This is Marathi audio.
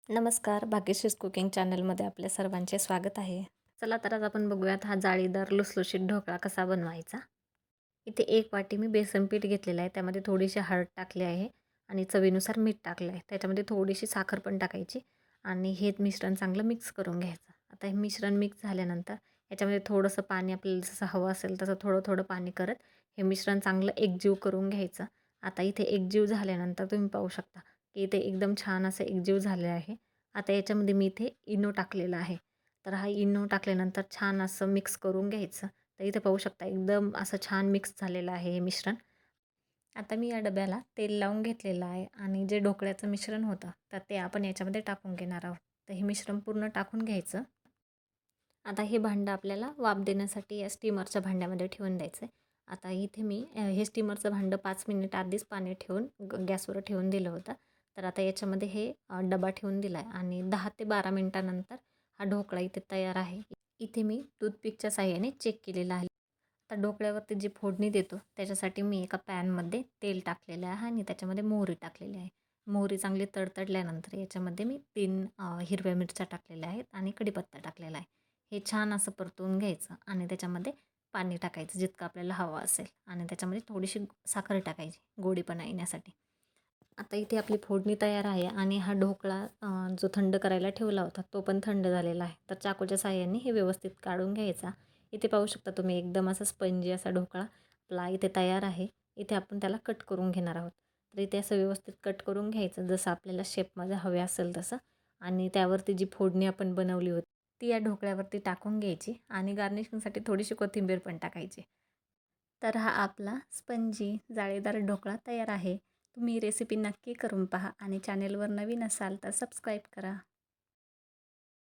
नमस्कार, भाग्यश्रीज कुकिंग चॅनलमध्ये आपल्या सर्वांचे स्वागत आहे. चला तर आज आपण बघूयात हा जाळीदार लुसलुशीत ढोकळा कसा बनवायचा. इथे 1 वाटी मी बेसन पीठ घेतलेलं आहे. त्यामध्ये थोडीशी हळद टाकली आहे आणि चवीनुसार मीठ टाकलं आहे. त्याच्यामध्ये थोडीशी साखर पण टाकायची आणि हे मिश्रण चांगलं मिक्स करून घ्यायचं. आता हे मिश्रण मिक्स झाल्यानंतर याच्यामध्ये थोडंसं पाणी आपल्याला जसं हवं असेल तसं थोडं-थोडं पाणी करत हे मिश्रण चांगलं एकजीव करून घ्यायचं. आता इथे एकजीव झाल्यानंतर तुम्ही पाहू शकता, की इथे एकदम छान असं एकजीव झाले आहे. आता याच्यामध्ये मी इथे इनो टाकलेला आहे. तर हा इनो टाकल्यानंतर छान असं मिक्स करून घ्यायचं. तर इथे पाहू शकता एकदम असं छान मिक्स झालेलं आहे हे मिश्रण. आता मी या डब्याला तेल लावून घेतलेलं आहे आणि जे ढोकळ्याचं मिश्रण होतं, तर ते आपण याच्यामध्ये टाकून घेणार आहोत. तर हे मिश्रण पूर्ण टाकून घ्यायचं. आता हे भांडं आपल्याला वाफ देण्यासाठी या स्टीमरच्या भांड्यामध्ये ठेवून द्यायचं आहे. आता इथे मी हे स्टीमरचं भांडं 5 मिनिट आधीच पाणी ठेवून गॅसवर ठेवून दिलं होतं. तर आता याच्यामध्ये हे डबा ठेवून दिला आहे आणि 10 ते 12 मिनिटानंतर हा ढोकळा इथे तयार आहे. इथे मी टूथपिकच्या साहाय्याने चेक केलेला आहे. आता ढोकळ्यावरती जी फोडणी देतो त्याच्यासाठी मी एका पॅनमध्ये तेल टाकलेलं आहे आणि त्याच्यामध्ये मोहरी टाकलेली आहे. मोहरी चांगली तडतडल्यानंतर याच्यामध्ये मी 3 हिरव्या मिरच्या टाकलेल्या आहेत आणि कढीपत्ता टाकलेला आहे. हे छान असं परतवून घ्यायचं आणि त्याच्यामध्ये पाणी टाकायचं जितकं आपल्याला हवं असेल आणि त्याच्यामध्ये थोडीशी साखर टाकायची गोडीपणा येण्यासाठी. आता इथे आपली फोडणी तयार आहे आणि हा ढोकळा जो थंड करायला ठेवला होता तो पण थंड झालेला आहे. तर चाकूच्या साहाय्याने हे व्यवस्थित काढून घ्यायचा. इथे पाहू शकता तुम्ही एकदम असा स्पंजी असा ढोकळा आपला इथे तयार आहे. इथे आपण त्याला कट करून घेणार आहोत. तर इथे असं व्यवस्थित कट करून घ्यायचं जसं आपल्याला शेपमध्ये हवे असेल तसं आणि त्यावरती जी फोडणी आपण बनवली होती ती या ढोकळ्यावरती टाकून घ्यायची आणि गार्निशिंगसाठी थोडीशी कोथिंबीर पण टाकायची. तर हा आपला स्पंजी जाळीदार ढोकळा तयार आहे. तुम्ही रेसिपी नक्की करून पहा आणि चॅनेलवर नवीन असाल तर सबस्क्राईब करा.